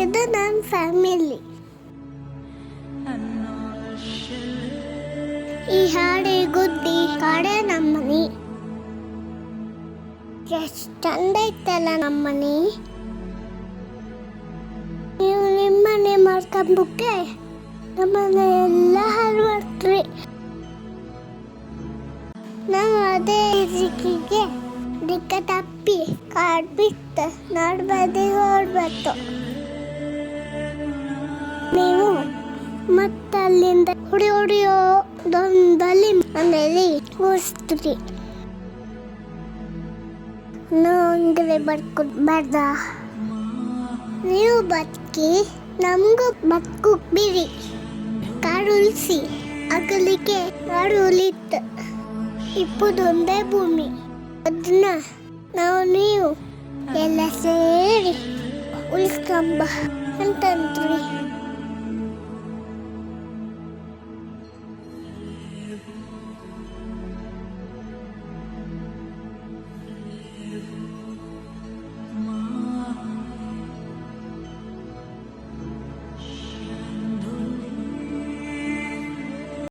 ಇದು ನನ್ನ ಫ್ಯಾಮಿಲಿ. ಈ ಹಾಡಿ ಗುದ್ದಿ ಕಾಡೆ ನಮ್ಮನಿ. ಎಷ್ಟು ಚಂದ ಐತಲ್ಲ ನಮ್ಮನಿ. ನೀವು ನಿಮ್ಮನೆ ಮಾಡ್ಕೊಂಬುಕ್ಕೆ ನಮ್ಮನೆ ಎಲ್ಲ ಹಾಳು ಮಾಡ್ತೀವಿ. ನಾವು ಅದೇ ದಿಕ್ಕಿಗೆ ದಿಕ್ಕ ತಪ್ಪಿ ಕಾಡು ಬಿಟ್ಟು ನಡ್ಬದಿಗೆ ಹೊರಡ್ಬತ್ತು. ನೀವು ಮತ್ತೆ ಅಲ್ಲಿಂದ ಹೊಡಿಯೋ ದೊಂದಲ್ಲಿ ಮನೇಲಿ ಕೂರಿಸ್ತೀರಿ. ನಮಗೆ ಬರ್ದ ನೀವು ಬದುಕಿ ನಮಗೂ ಬದುಕು ಬಿಡಿ. ಕಾಡು ಉಳಿಸಿ ಅಗಲಿಕ್ಕೆ ಕಾಡು ಉಳಿತು. ಇಪ್ಪದೊಂದೇ ಭೂಮಿ. ಅದನ್ನ ನೀವು ಎಲ್ಲ ಸೇರಿ ಉಳಿಸ್ಕೊಂಬ ಅಂತಂದ್ರಿ.